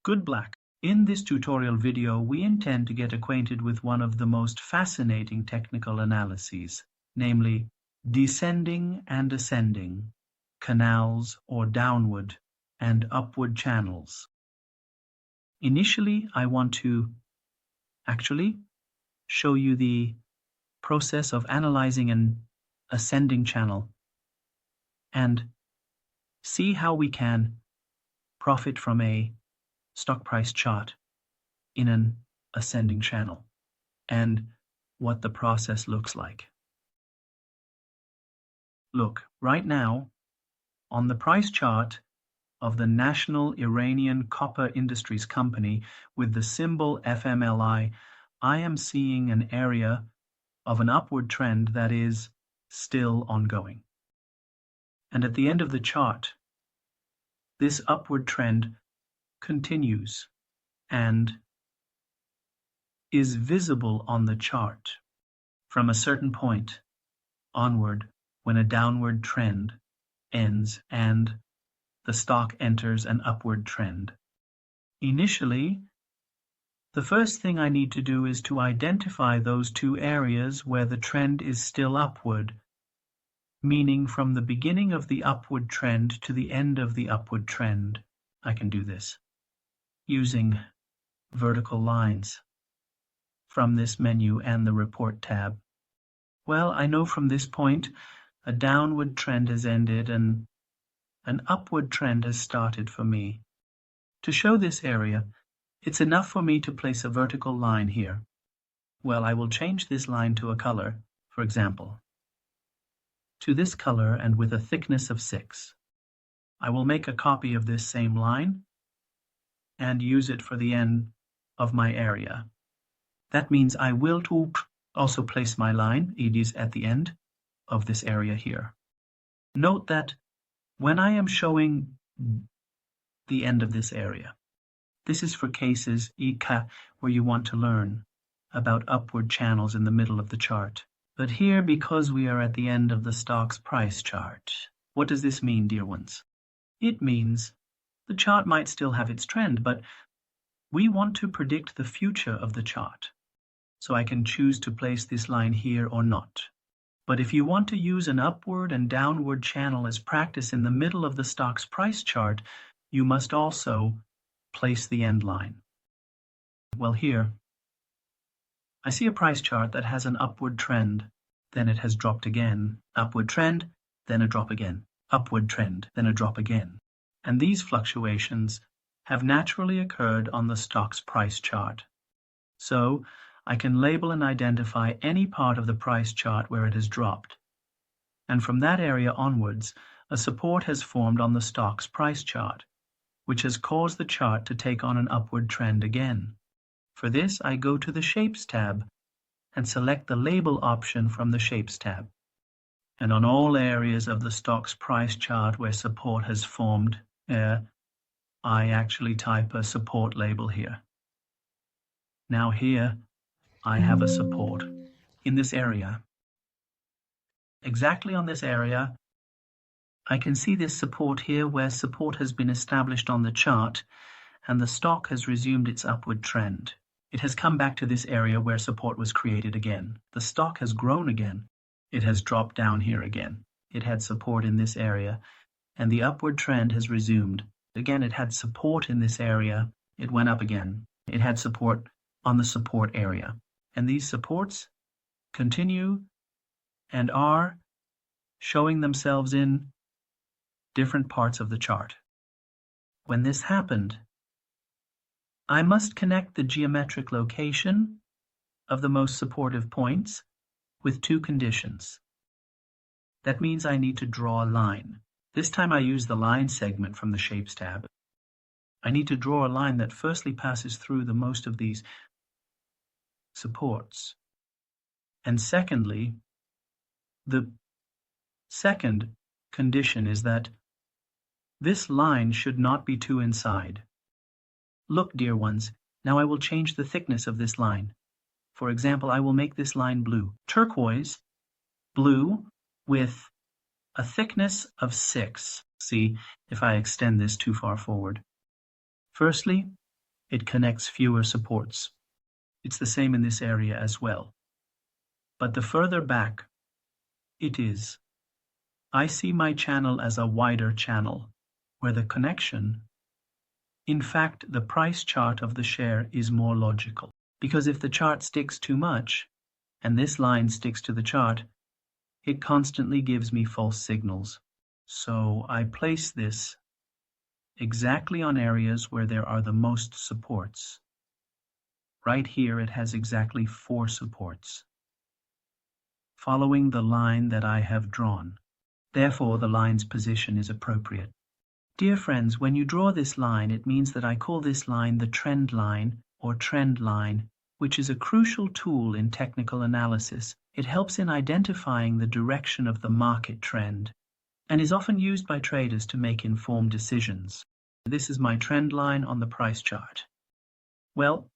Good Black. In this tutorial video, we intend to get acquainted with one of the most fascinating technical analyses, namely descending and ascending, canals or downward and upward channels. Initially, I want to show you the process of analyzing an ascending channel and see how we can profit from a stock price chart in an ascending channel and what the process looks like. Look, right now on the price chart of the National Iranian Copper Industries Company with the symbol FMLI, I am seeing an area of an upward trend that is still ongoing. And at the end of the chart, this upward trend continues and is visible on the chart from a certain point onward when a downward trend ends and the stock enters an upward trend. Initially, the first thing I need to do is to identify those two areas where the trend is still upward, meaning from the beginning of the upward trend to the end of the upward trend. I can do this using vertical lines from this menu and the Report tab. Well, I know from this point a downward trend has ended and an upward trend has started for me. To show this area, it's enough for me to place a vertical line here. Well, I will change this line to a color, for example, to this color and with a thickness of 6. I will make a copy of this same line and use it for the end of my area. That means I will also place my line, it is at the end of this area here. Note that when I am showing the end of this area, this is for cases where you want to learn about upward channels in the middle of the chart. But here, because we are at the end of the stock's price chart, what does this mean, dear ones? It means the chart might still have its trend, but we want to predict the future of the chart. So I can choose to place this line here or not. But if you want to use an upward and downward channel as practice in the middle of the stock's price chart, you must also place the end line. Well, here, I see a price chart that has an upward trend, then it has dropped again. Upward trend, then a drop again. Upward trend, then a drop again. And these fluctuations have naturally occurred on the stock's price chart. So I can label and identify any part of the price chart where it has dropped. And from that area onwards, a support has formed on the stock's price chart, which has caused the chart to take on an upward trend again. For this, I go to the Shapes tab and select the Label option from the Shapes tab. And on all areas of the stock's price chart where support has formed, I actually type a support label here. Now here, I have a support in this area. Exactly on this area, I can see this support here where support has been established on the chart and the stock has resumed its upward trend. It has come back to this area where support was created again. The stock has grown again. It has dropped down here again. It had support in this area and the upward trend has resumed. Again, it had support in this area. It went up again. It had support on the support area. And these supports continue and are showing themselves in different parts of the chart. When this happened, I must connect the geometric location of the most supportive points with two conditions. That means I need to draw a line. This time I use the line segment from the Shapes tab. I need to draw a line that firstly passes through the most of these supports. And secondly, the second condition is that this line should not be too inside. Look, dear ones, now I will change the thickness of this line. For example, I will make this line blue. Turquoise, blue, with a thickness of 6. See if I extend this too far forward. Firstly, it connects fewer supports. It's the same in this area as well. But the further back it is, I see my channel as a wider channel, where the connection, in fact, the price chart of the share is more logical. Because if the chart sticks too much, and this line sticks to the chart, it constantly gives me false signals. So I place this exactly on areas where there are the most supports. Right here it has exactly 4 supports, following the line that I have drawn. Therefore, the line's position is appropriate. Dear friends, when you draw this line, it means that I call this line the trend line or trend line, which is a crucial tool in technical analysis. It helps in identifying the direction of the market trend and is often used by traders to make informed decisions. This is my trend line on the price chart. Well,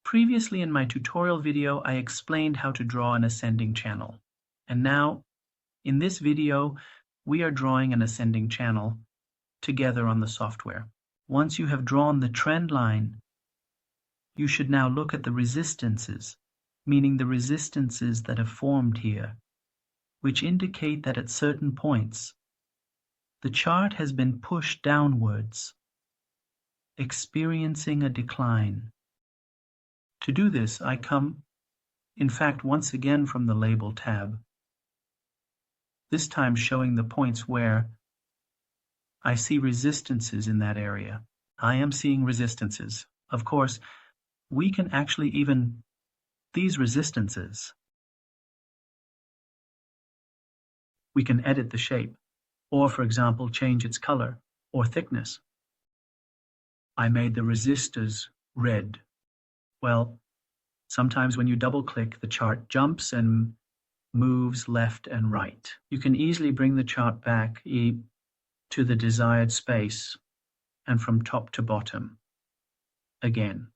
previously in my tutorial video, I explained how to draw an ascending channel. And now, in this video, we are drawing an ascending channel together on the software. Once you have drawn the trend line, you should now look at the resistances, meaning the resistances that have formed here, which indicate that at certain points, the chart has been pushed downwards, experiencing a decline. To do this, I come, in fact, once again from the Label tab, this time showing the points where I see resistances in that area. I am seeing resistances. Of course, we can actually even these resistances. We can edit the shape, or for example, change its color or thickness. I made the resistors red. Well, sometimes when you double click, the chart jumps and moves left and right. You can easily bring the chart back to the desired space and from top to bottom again.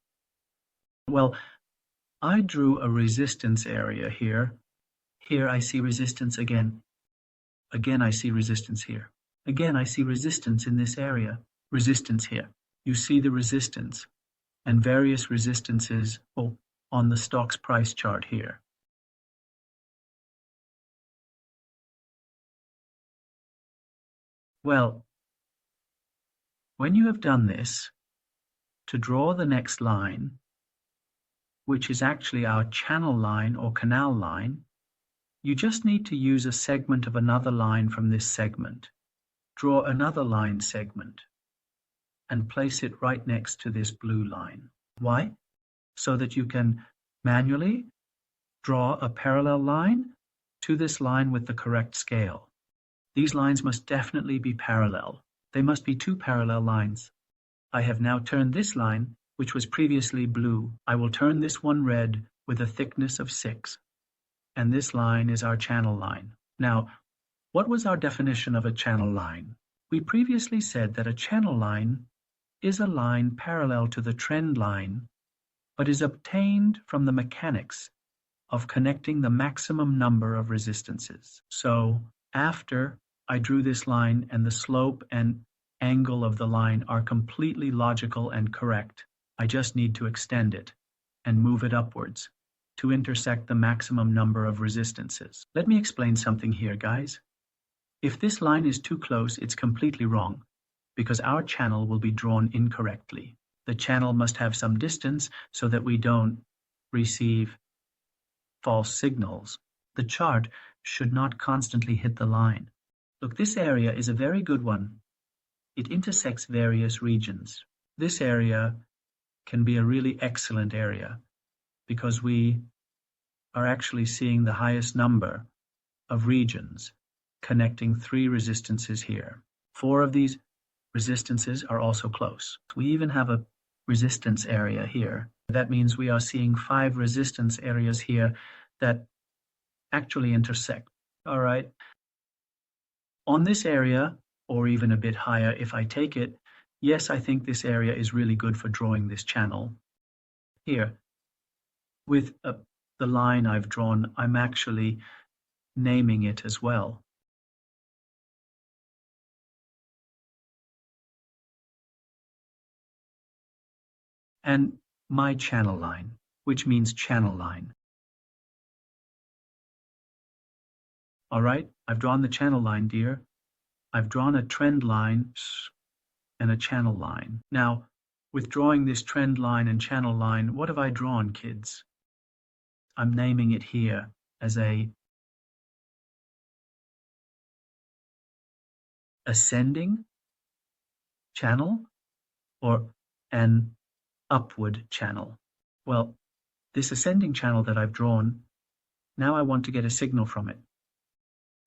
Well, I drew a resistance area here. Here I see resistance again. Again I see resistance here. Again I see resistance in this area. Resistance here. You see the resistance and various resistances on the stock's price chart here. Well, when you have done this, to draw the next line, which is actually our channel line or canal line, you just need to use a segment of another line from this segment. Draw another line segment and place it right next to this blue line. Why? So that you can manually draw a parallel line to this line with the correct scale. These lines must definitely be parallel. They must be 2 parallel lines. I have now turned this line, which was previously blue. I will turn this one red with a thickness of 6. And this line is our channel line. Now, what was our definition of a channel line? We previously said that a channel line is a line parallel to the trend line, but is obtained from the mechanics of connecting the maximum number of resistances. So, after I drew this line and the slope and angle of the line are completely logical and correct, I just need to extend it and move it upwards to intersect the maximum number of resistances. Let me explain something here, guys. If this line is too close, it's completely wrong, because our channel will be drawn incorrectly. The channel must have some distance so that we don't receive false signals. The chart should not constantly hit the line. Look, this area is a very good one. It intersects various regions. This area can be a really excellent area because we are actually seeing the highest number of regions connecting 3 resistances here. 4 of these resistances are also close. We even have a resistance area here. That means we are seeing 5 resistance areas here that actually intersect. All right. On this area, or even a bit higher if I take it, yes, I think this area is really good for drawing this channel. Here, with the line I've drawn, I'm actually naming it as well. and my channel line, which means channel line. All right, I've drawn the channel line, dear. I've drawn a trend line and a channel line. Now, with drawing this trend line and channel line, what have I drawn, kids? I'm naming it here as a ascending channel or an upward channel. Well, this ascending channel that I've drawn, now I want to get a signal from it.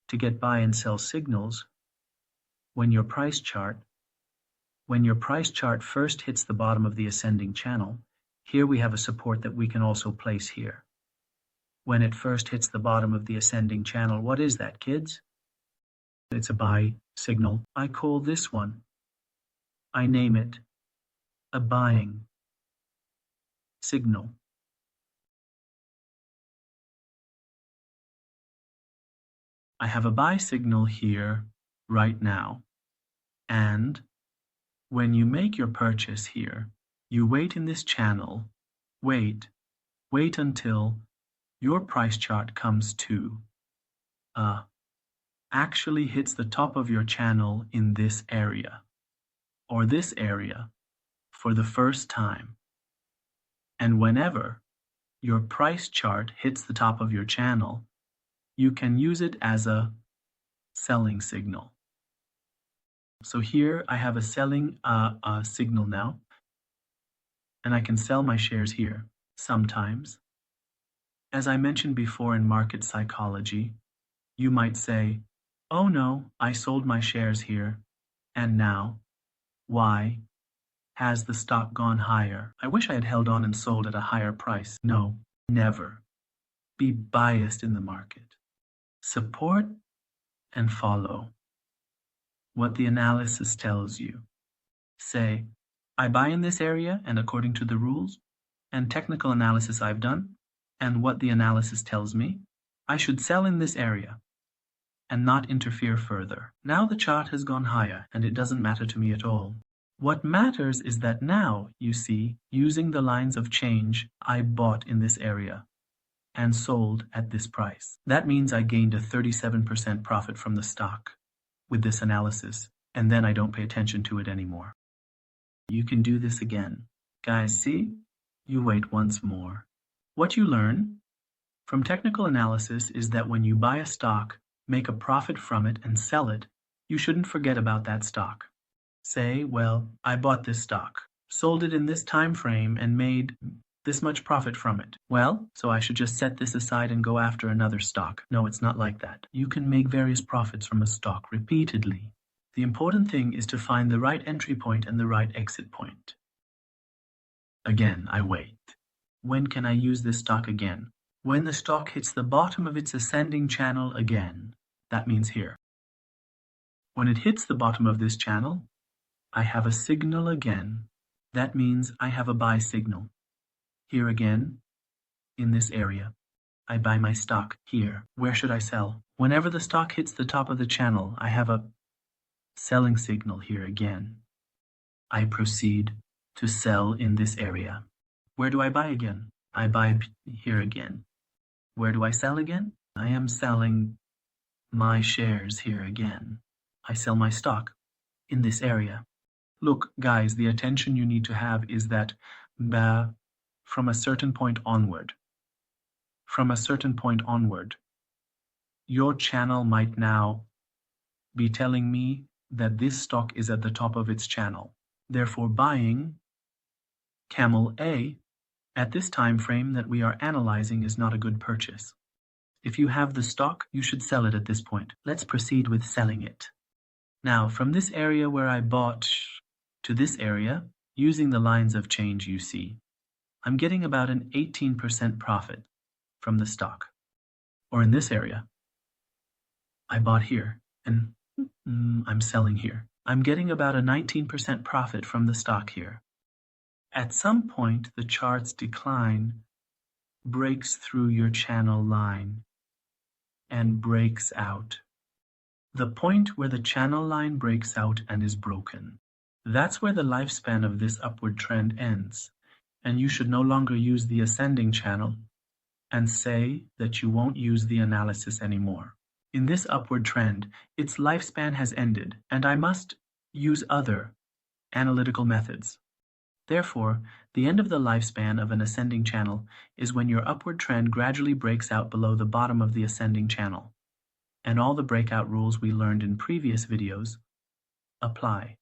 To get buy and sell signals, when your price chart first hits the bottom of the ascending channel, here we have a support that we can also place here. When it first hits the bottom of the ascending channel, what is that, kids? It's a buy signal. I call this one, I name it a buying signal. I have a buy signal here right now, and when you make your purchase here, you wait in this channel, wait until your price chart comes to, actually hits the top of your channel in this area, or this area, for the first time. And whenever your price chart hits the top of your channel, you can use it as a selling signal. So here I have a selling signal now, and I can sell my shares here sometimes. As I mentioned before in market psychology, you might say, oh no, I sold my shares here, and now, why has the stock gone higher? I wish I had held on and sold at a higher price. No, never. Be biased in the market. Support and follow what the analysis tells you. Say, I buy in this area and according to the rules and technical analysis I've done and what the analysis tells me, I should sell in this area and not interfere further. Now the chart has gone higher and it doesn't matter to me at all. What matters is that now, you see, using the lines of change, I bought in this area and sold at this price. That means I gained a 37% profit from the stock with this analysis, and then I don't pay attention to it anymore. You can do this again. Guys, see? You wait once more. What you learn from technical analysis is that when you buy a stock, make a profit from it and sell it, you shouldn't forget about that stock. Say, well, I bought this stock, sold it in this time frame and made this much profit from it. Well, so I should just set this aside and go after another stock. No, it's not like that. You can make various profits from a stock repeatedly. The important thing is to find the right entry point and the right exit point. Again, I wait. When can I use this stock again? When the stock hits the bottom of its ascending channel again. That means here. When it hits the bottom of this channel, I have a signal again. That means I have a buy signal. Here again, in this area, I buy my stock here. Where should I sell? Whenever the stock hits the top of the channel, I have a selling signal here again. I proceed to sell in this area. Where do I buy again? I buy here again. Where do I sell again? I am selling my shares here again. I sell my stock in this area. Look, guys, the attention you need to have is that from a certain point onward, your channel might now be telling me that this stock is at the top of its channel. Therefore, buying Camel A at this time frame that we are analyzing is not a good purchase. If you have the stock, you should sell it at this point. Let's proceed with selling it. Now, from this area where I bought to this area, using the lines of change you see, I'm getting about an 18% profit from the stock. Or in this area, I bought here and I'm selling here. I'm getting about a 19% profit from the stock here. At some point, the chart's decline breaks through your channel line and breaks out. The point where the channel line breaks out and is broken, that's where the lifespan of this upward trend ends. and you should no longer use the ascending channel and say that you won't use the analysis anymore. In this upward trend, its lifespan has ended, and I must use other analytical methods. Therefore, the end of the lifespan of an ascending channel is when your upward trend gradually breaks out below the bottom of the ascending channel, and all the breakout rules we learned in previous videos apply.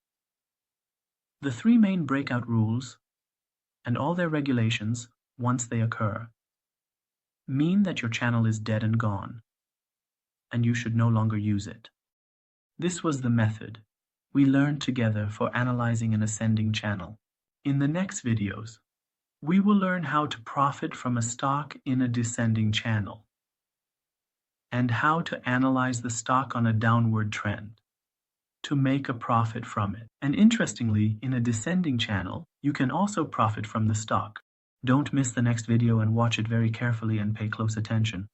The three main breakout rules, and all their regulations, once they occur, mean that your channel is dead and gone, and you should no longer use it. This was the method we learned together for analyzing an ascending channel. In the next videos, we will learn how to profit from a stock in a descending channel, and how to analyze the stock on a downward trend to make a profit from it. And interestingly, in a descending channel, you can also profit from the stock. Don't miss the next video and watch it very carefully and pay close attention.